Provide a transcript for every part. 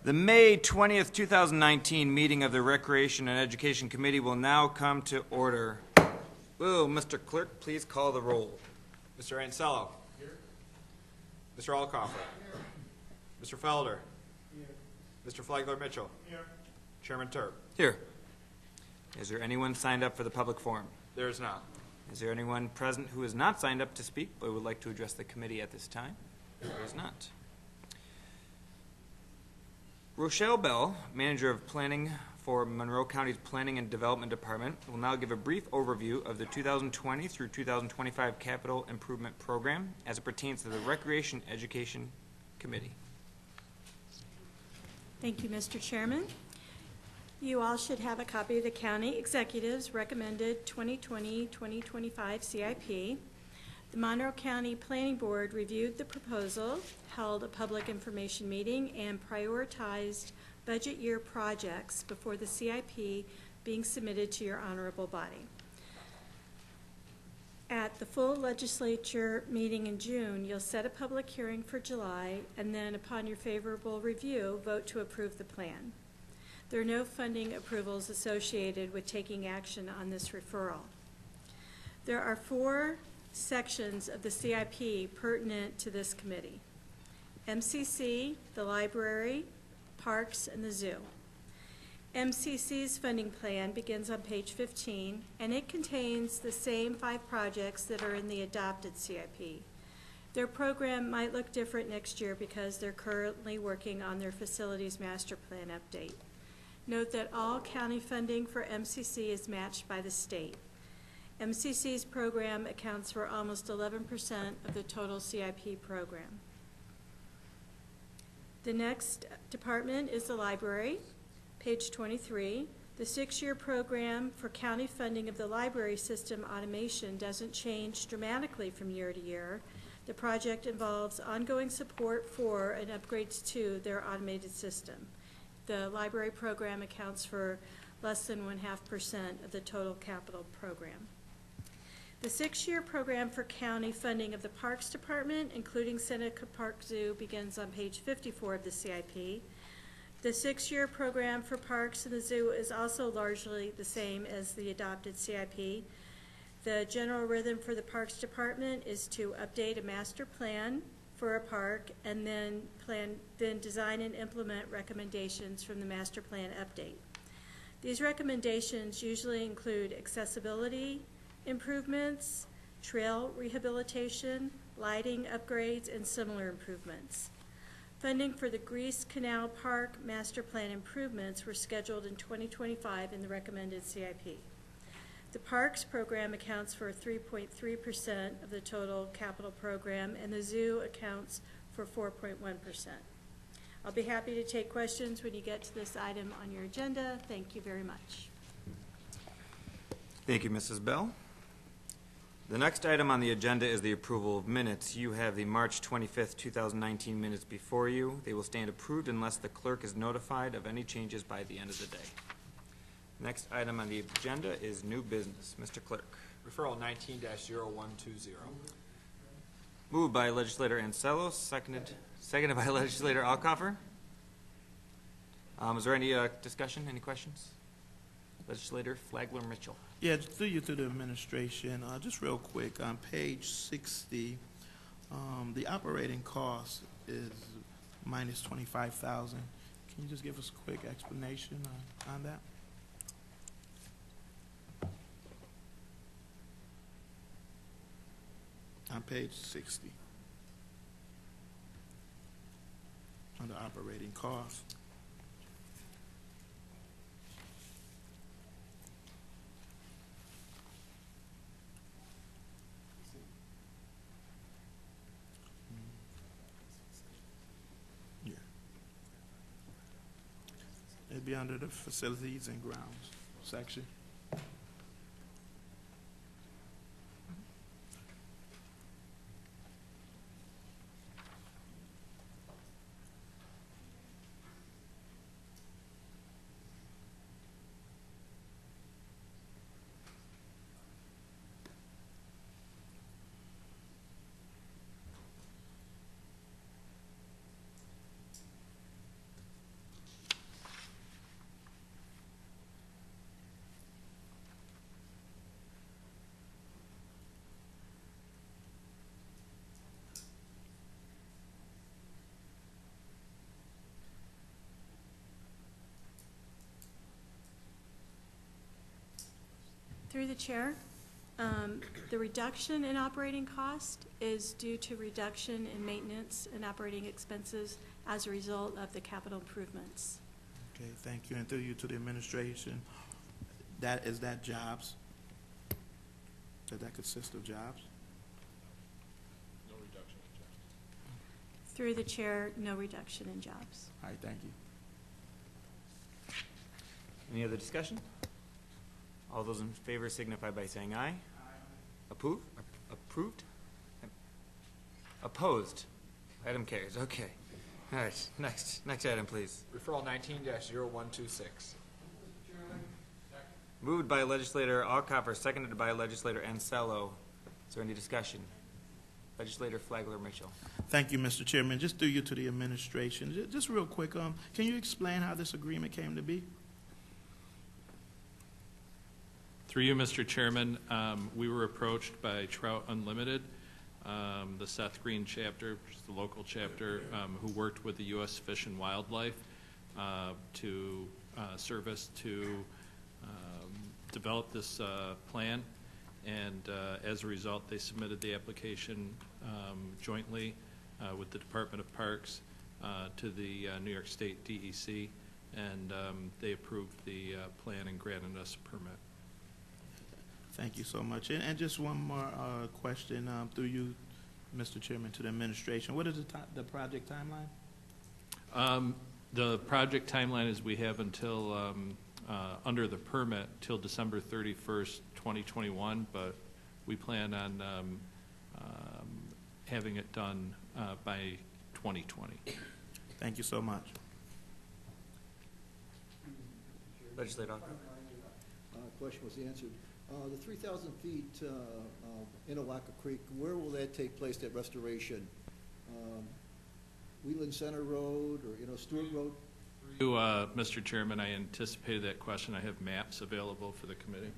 The May 20th, 2019 meeting of the Recreation and Education Committee will now come to order. Will Mr. Clerk please call the roll? Mr. Ansello. Here. Mr. Alcoffer. Here. Mr. Felder. Here. Mr. Flagler-Mitchell. Here. Chairman Turp. Here. Is there anyone signed up for the public forum? There is not. Is there anyone present who is not signed up to speak but would like to address the committee at this time? There is not. Rochelle Bell, Manager of Planning for Monroe County's Planning and Development Department, will now give a brief overview of the 2020 through 2025 Capital Improvement Program as it pertains to the Recreation Education Committee. Thank you, Mr. Chairman. You all should have a copy of the County Executive's recommended 2020-2025 CIP. The Monroe County Planning Board reviewed the proposal, held a public information meeting, and prioritized budget year projects before the CIP being submitted to your honorable body. At the full legislature meeting in June, you'll set a public hearing for July, and then upon your favorable review, vote to approve the plan. There are no funding approvals associated with taking action on this referral. There are 4 sections of the CIP pertinent to this committee: MCC, the library, parks, and the zoo. MCC's funding plan begins on page 15, and it contains the same 5 projects that are in the adopted CIP. Their program might look different next year because they're currently working on their facilities master plan update. Note that all county funding for MCC is matched by the state. MCC's program accounts for almost 11% of the total CIP program. The next department is the library, page 23. The 6-year program for county funding of the library system automation doesn't change dramatically from year to year. The project involves ongoing support for and upgrades to their automated system. The library program accounts for less than 0.5% of the total capital program. The 6-year program for county funding of the Parks Department, including Seneca Park Zoo, begins on page 54 of the CIP. The 6-year program for parks and the zoo is also largely the same as the adopted CIP. The general rhythm for the Parks Department is to update a master plan for a park and then design and implement recommendations from the master plan update. These recommendations usually include accessibility improvements, trail rehabilitation, lighting upgrades, and similar improvements. Funding for the Grease Canal Park Master Plan improvements were scheduled in 2025 in the recommended CIP. The Parks program accounts for 3.3% of the total capital program, and the zoo accounts for 4.1%. I'll be happy to take questions when you get to this item on your agenda. Thank you very much. Thank you, Mrs. Bell. The next item on the agenda is the approval of minutes. You have the March 25th, 2019 minutes before you. They will stand approved unless the clerk is notified of any changes by the end of the day. Next item on the agenda is new business. Mr. Clerk. Referral 19-0120. Moved by Legislator Ansello, seconded by Legislator Alcoffer. Is there any discussion, any questions? Legislator Flagler-Mitchell. Yeah, through you to the administration, just real quick, on page 60, the operating cost is minus $25,000. Can you just give us a quick explanation on that? On page 60, on the operating cost. Yeah. It'd be under the facilities and grounds section. Through the chair, the reduction in operating cost is due to reduction in maintenance and operating expenses as a result of the capital improvements. Okay, thank you. And through you to the administration, is that jobs? Does that consist of jobs? No reduction in jobs. Through the chair, no reduction in jobs. All right, thank you. Any other discussion? All those in favor signify by saying aye. Approved? Opposed? Item carries. Okay. All right, next item, please. Referral 19-0126. Moved by legislator Alcoffer, seconded by legislator Ansello. Is there any discussion? Legislator Flagler Mitchell. Thank you, Mr. Chairman. Just through you to the administration, just real quick, can you explain how this agreement came to be? Through you, Mr. Chairman, we were approached by Trout Unlimited, the Seth Green chapter, which is the local chapter, who worked with the U.S. Fish and Wildlife to service to develop this plan. And as a result, they submitted the application jointly with the Department of Parks to the New York State DEC, and they approved the plan and granted us a permit. Thank you so much. And just one more question through you, Mr. Chairman, to the administration. What is the project timeline? The project timeline is we have until, under the permit, till December 31st, 2021, but we plan on having it done by 2020. Thank you so much. Legislator Alcoffer. Question was answered. The 3,000 feet in Inawaka Creek, where will that take place, that restoration? Wheeland Center Road or, Stewart Road? You, Mr. Chairman, I anticipated that question. I have maps available for the committee.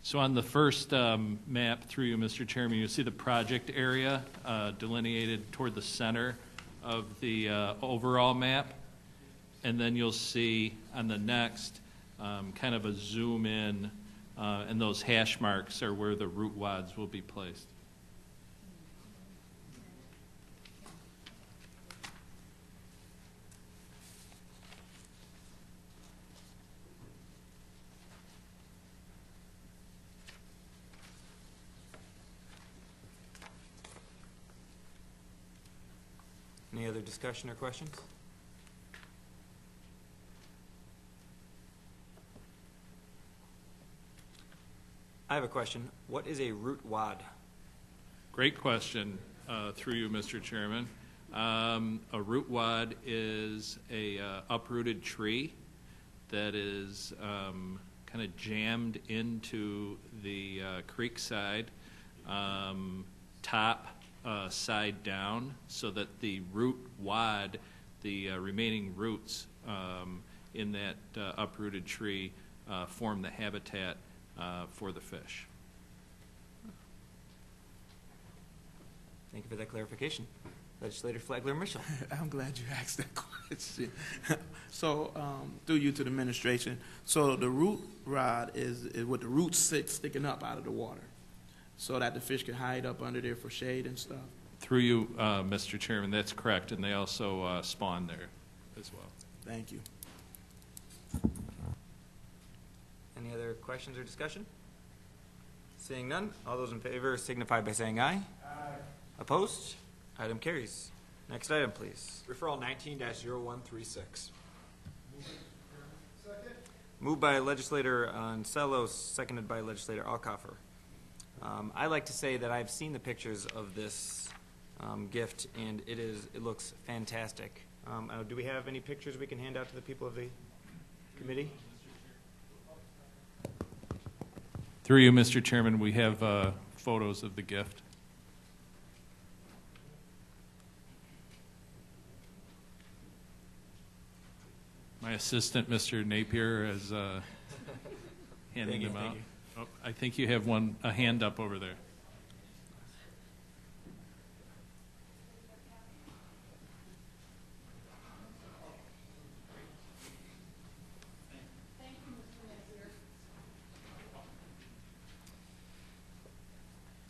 So on the first map through you, Mr. Chairman, you'll see the project area delineated toward the center of the overall map. And then you'll see on the next kind of a zoom in, and those hash marks are where the root wads will be placed. Any other discussion or questions? I have a question. What is a root wad? Great question through you, Mr. Chairman. A root wad is a uprooted tree that is kind of jammed into the creek side, top side down, so that the root wad, the remaining roots in that uprooted tree form the habitat for the fish. Thank you for that clarification. Legislator Flagler Mitchell. I'm glad you asked that question. So, through you to the administration, so the root rod is with the roots sticking up out of the water, so that the fish can hide up under there for shade and stuff. Through you, Mr. Chairman, that's correct, and they also spawn there as well. Thank you. Any other questions or discussion? Seeing none, all those in favor signify by saying aye. Aye. Opposed? Item carries. Next item, please. Referral 19-0136. Moved by legislator Ansello, seconded by legislator Alcoffer. I like to say that I've seen the pictures of this gift, and it looks fantastic. Do we have any pictures we can hand out to the people of the committee? Through you, Mr. Chairman, we have photos of the gift. My assistant, Mr. Napier, is handing them out. Oh, I think you have a hand up over there.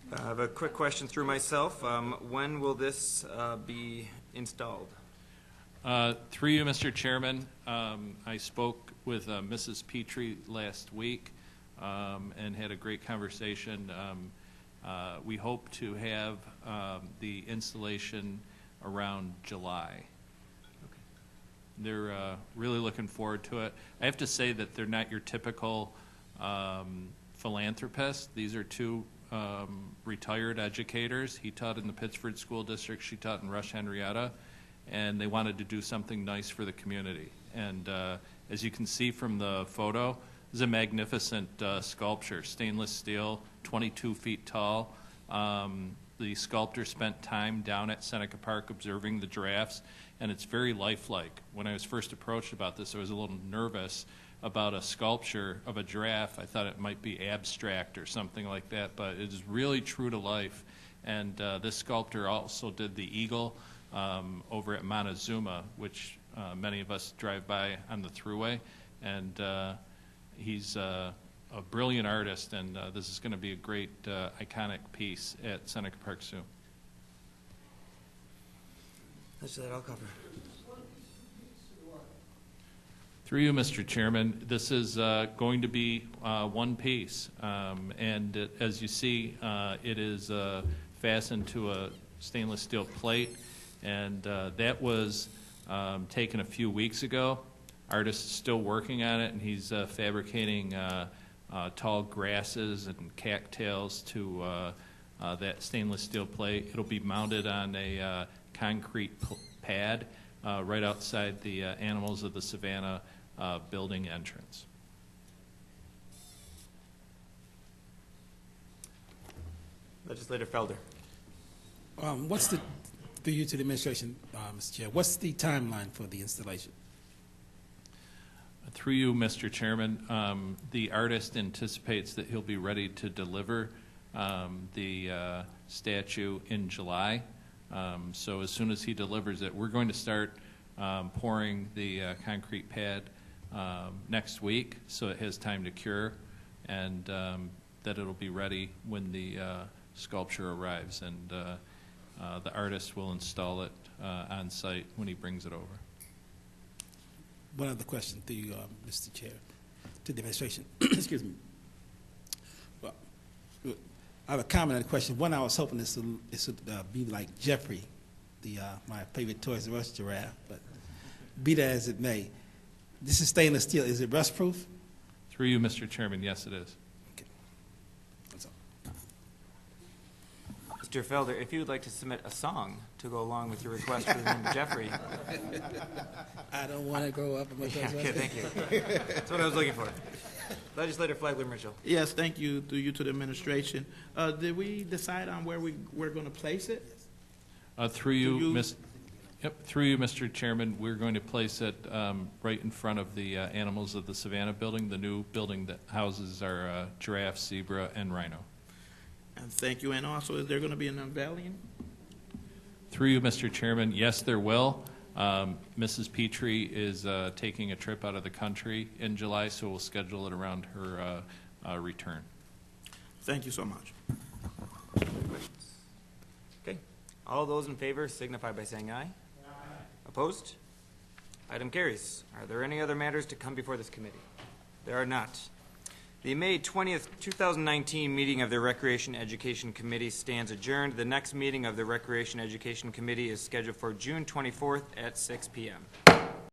I have a quick question through myself. When will this be installed? Through you, Mr. Chairman, I spoke with Mrs. Petrie last week and had a great conversation. We hope to have the installation around July. Okay. They're really looking forward to it. I have to say that they're not your typical philanthropists. These are two retired educators. He taught in the Pittsford School District. She taught in Rush Henrietta. And they wanted to do something nice for the community. And as you can see from the photo, this is a magnificent sculpture, stainless steel, 22 feet tall. The sculptor spent time down at Seneca Park observing the giraffes, and it's very lifelike. When I was first approached about this, I was a little nervous about a sculpture of a giraffe. I thought it might be abstract or something like that, but it is really true to life. And this sculptor also did the eagle over at Montezuma, which many of us drive by on the thruway. And he's a brilliant artist, and this is going to be a great iconic piece at Seneca Park Zoo. That's that I'll cover. Through you, Mr. Chairman, this is going to be one piece. And as you see, it is fastened to a stainless steel plate. And that was taken a few weeks ago. Artist is still working on it, and he's fabricating tall grasses and cattails to that stainless steel plate. It'll be mounted on a concrete pad right outside the Animals of the Savannah building entrance. Legislator Felder. What's the, through you to the administration, Mr. Chair, what's the timeline for the installation? Through you, Mr. Chairman, the artist anticipates that he'll be ready to deliver the statue in July. So as soon as he delivers it, we're going to start pouring the concrete pad next week, so it has time to cure, and that it'll be ready when the sculpture arrives, and the artist will install it on site when he brings it over. One other question to you, Mr. Chair, to the administration. Excuse me. Well, I have a comment and a question. One, I was hoping this would be like Jeffrey, my favorite Toys R Us giraffe, but be that as it may, this is stainless steel. Is it rust proof? Through you, Mr. Chairman, yes, it is. Okay. That's all. Mr. Felder, if you would like to submit a song to go along with your request for the name of Jeffrey. I don't want to grow up. Okay, thank you. That's what I was looking for. Legislator Flagler Mitchell. Yes, thank you. Through you to the administration. Did we decide on where we're going to place it? Through you, through you, Mr. Chairman, we're going to place it right in front of the Animals of the Savannah building, the new building that houses our giraffe, zebra, and rhino. And thank you. And also, is there going to be an unveiling? Through you, Mr. Chairman, yes, there will. Mrs. Petrie is taking a trip out of the country in July, so we'll schedule it around her return. Thank you so much. Questions? Okay. All those in favor signify by saying aye. Aye. Opposed? Item carries. Are there any other matters to come before this committee? There are not. The May 20th, 2019 meeting of the Recreation Education Committee stands adjourned. The next meeting of the Recreation Education Committee is scheduled for June 24th at 6 p.m.